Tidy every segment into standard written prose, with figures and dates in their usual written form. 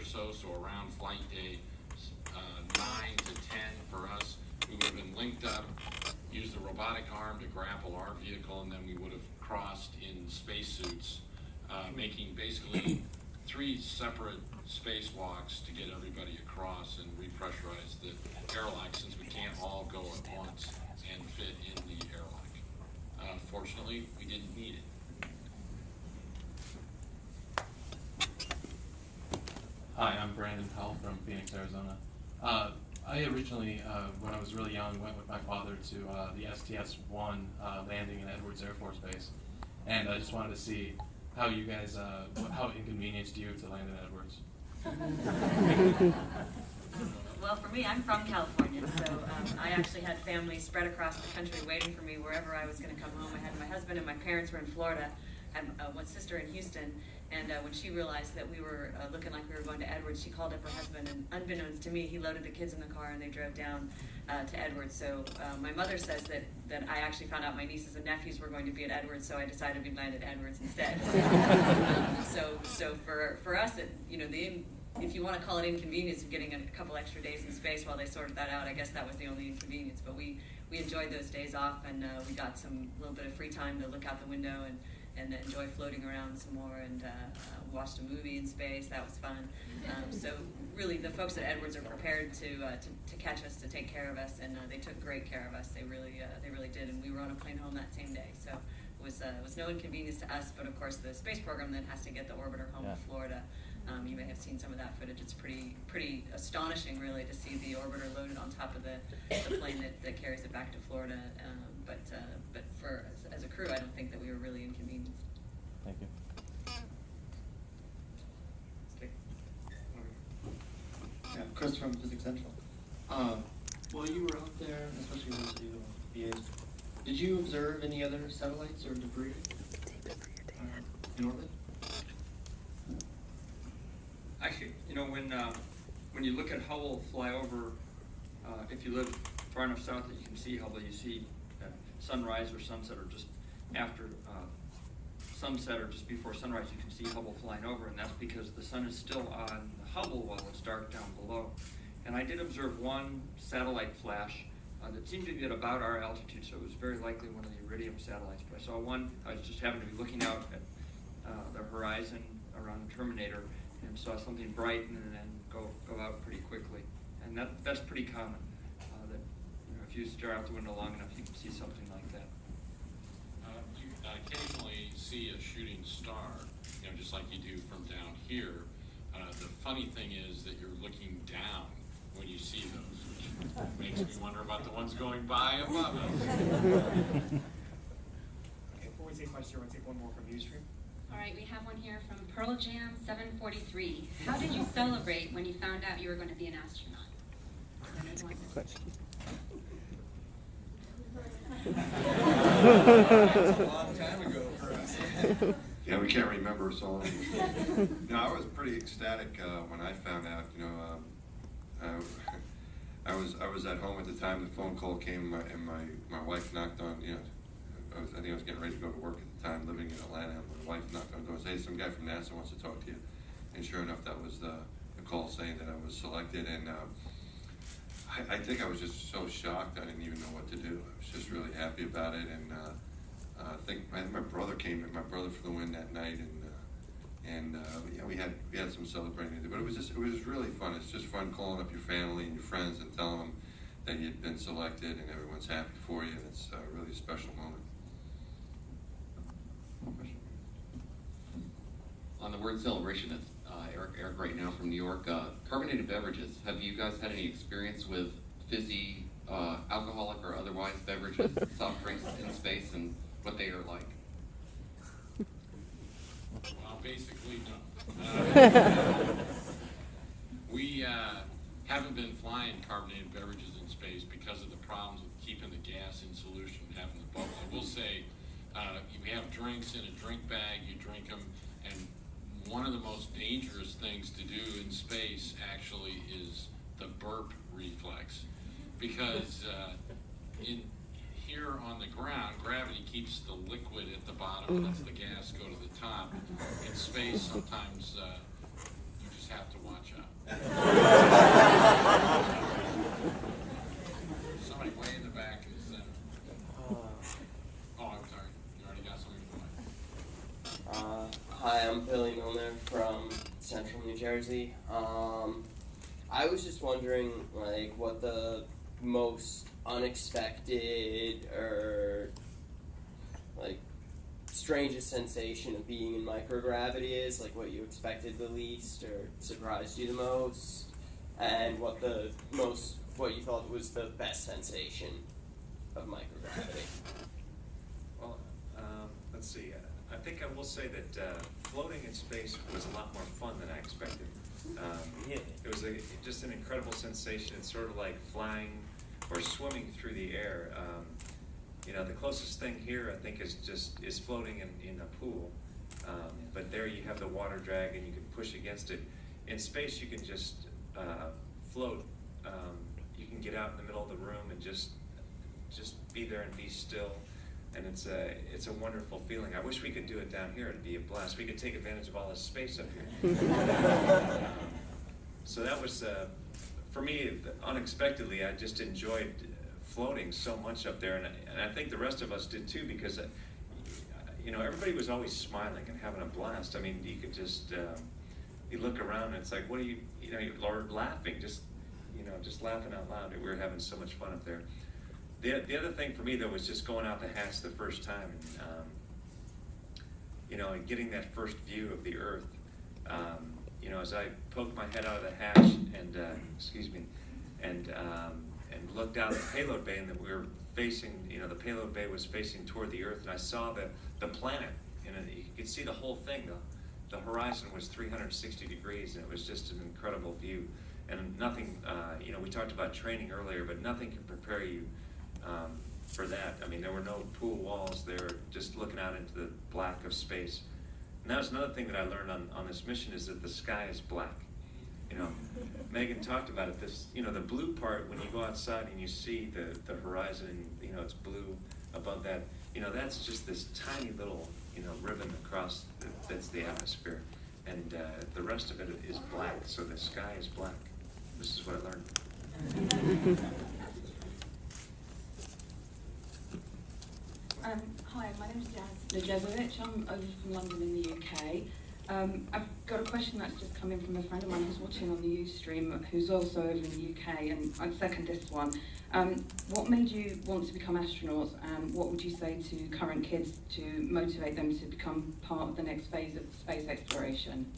or so around flight day 9 to 10 for us, we would have been linked up, used the robotic arm to grapple our vehicle, and then we would have crossed in spacesuits, making basically 3 separate spacewalks to get everybody across and repressurize the airlock, since we can't all go at once and fit in the airlock. Fortunately, we didn't need it. Hi, I'm Brandon Powell from Phoenix, Arizona. I originally, when I was really young, went with my father to the STS-1 landing in Edwards Air Force Base, and I just wanted to see how you guys, how inconvenienced you to land in Edwards. Well, for me, I'm from California, so I actually had family spread across the country waiting for me wherever I was going to come home. I had my husband and my parents were in Florida. I had one sister in Houston, and when she realized that we were looking like we were going to Edwards, she called up her husband, and unbeknownst to me, he loaded the kids in the car and they drove down to Edwards. So my mother says that I actually found out my nieces and nephews were going to be at Edwards, so I decided we'd land at Edwards instead. So for us, if you want to call it inconvenience of getting a couple extra days in space while they sorted that out, I guess that was the only inconvenience. But we enjoyed those days off, and we got some little bit of free time to look out the window and enjoy floating around some more, and watched a movie in space. That was fun. So really, the folks at Edwards are prepared to catch us, to take care of us, and they took great care of us. They really did, and we were on a plane home that same day. So it was no inconvenience to us, but of course the space program then has to get the orbiter home to Florida. You may have seen some of that footage. It's pretty astonishing, really, to see the orbiter loaded on top of the plane that carries it back to Florida. But for as a crew, I don't think that we were really inconvenienced. Thank you. Yeah, Chris from Physics Central. While you were out there, especially those of you VAs, did you observe any other satellites or debris in orbit? Actually, when you look at Hubble fly over, if you live far enough south that you can see Hubble, you see sunrise or sunset, or just after sunset or just before sunrise, you can see Hubble flying over, and that's because the sun is still on Hubble while it's dark down below. And I did observe one satellite flash that seemed to be at about our altitude, so it was very likely one of the Iridium satellites. But I saw one, I just happened to be looking out at the horizon around the Terminator, and saw something bright and then go out pretty quickly. And that's pretty common, that if you stare out the window long enough, you can see something like that. You occasionally see a shooting star, just like you do from down here. The funny thing is that you're looking down when you see those, which makes me wonder about the ones going by above us. Okay, before we take questions, we'll take one more from Ustream. All right, we have one here from Pearl Jam 743. How did you celebrate when you found out you were going to be an astronaut? That's a good question. That's a long time ago for us. Yeah, we can't remember so. I was pretty ecstatic when I found out. I was at home at the time the phone call came, and my wife knocked on. I think I was getting ready to go to work at the time, living in Atlanta. And my wife knocked on the door and said, "Hey, some guy from NASA wants to talk to you." And sure enough, that was the call saying that I was selected. And I think I was just so shocked, I didn't even know what to do. I was just really happy about it. And I think my brother came, my brother for the win that night, and we had some celebrating to do. But it was really fun. It's just fun calling up your family and your friends and telling them that you'd been selected, and everyone's happy for you. And it's really a special moment. On the word celebration, it's Eric right now from New York. Carbonated beverages. Have you guys had any experience with fizzy, alcoholic or otherwise beverages, soft drinks in space, and what they are like? Well, basically, no. We haven't been flying carbonated beverages in space because of the problems with keeping the gas in solution and having the bubbles. I will say, we have drinks in a drink bag, you drink them, and one of the most dangerous things to do in space actually is the burp reflex, because here on the ground, gravity keeps the liquid at the bottom and lets the gas go to the top. In space, sometimes you just have to watch watch out. Somebody way in the back in the center. Oh, I'm sorry. You already got something in mind. Hi, I'm Billy Milner from Central New Jersey. I was just wondering, like, what the most unexpected or, like, strangest sensation of being in microgravity is, like, what you expected the least or surprised you the most, and what you thought was the best sensation of microgravity. Well, let's see. I think I will say that floating in space was a lot more fun than I expected. It was just an incredible sensation. It's sort of like flying or swimming through the air. You know, the closest thing here, I think, is floating in a pool. But there you have the water drag and you can push against it. In space, you can just float. You can get out in the middle of the room and just be there and be still. And it's a wonderful feeling. I wish we could do it down here. It'd be a blast. We could take advantage of all this space up here. So that was, for me, unexpectedly, I just enjoyed floating so much up there, and I think the rest of us did too, because you know, everybody was always smiling and having a blast. I mean, you could just you look around and it's like, what are you know, you're laughing, just laughing out loud. We were having so much fun up there. The other thing for me though was just going out the hatch the first time, and you know, and getting that first view of the Earth. You know, as I poked my head out of the hatch and and looked out the payload bay, and that we were facing, you know, the payload bay was facing toward the Earth, and I saw the planet, and you could see the whole thing. The horizon was 360 degrees, and it was just an incredible view. And nothing, you know, we talked about training earlier, but nothing can prepare you for that. I mean, there were no pool walls there, just looking out into the black of space. And that was another thing that I learned on this mission, is that the sky is black. You know, Megan talked about it. This, you know, the blue part, when you go outside and you see the horizon, and you know, it's blue above that. You know, that's just this tiny little, you know, ribbon across that's the atmosphere, and the rest of it is black. So the sky is black. This is what I learned. Hi, my name is Jazz Najezovich. I'm over from London in the UK. I've got a question that's just come in from a friend of mine who's watching on the Ustream, who's also over in the UK, and I'd second this one. What made you want to become astronauts, and what would you say to current kids to motivate them to become part of the next phase of space exploration?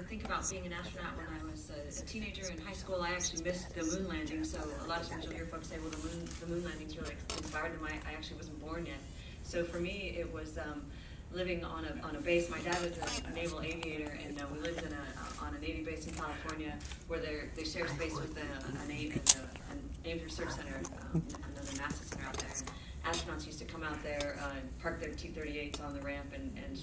Think about being an astronaut when I was a teenager in high school. I actually missed the moon landing, so a lot of times you'll hear folks say, well, the moon landings really inspired them. I actually wasn't born yet. So for me, it was living on a base. My dad was a naval aviator, and we lived on a Navy base in California where they shared space with a Navy Research Center, another NASA center out there. And astronauts used to come out there, park their T-38s on the ramp, and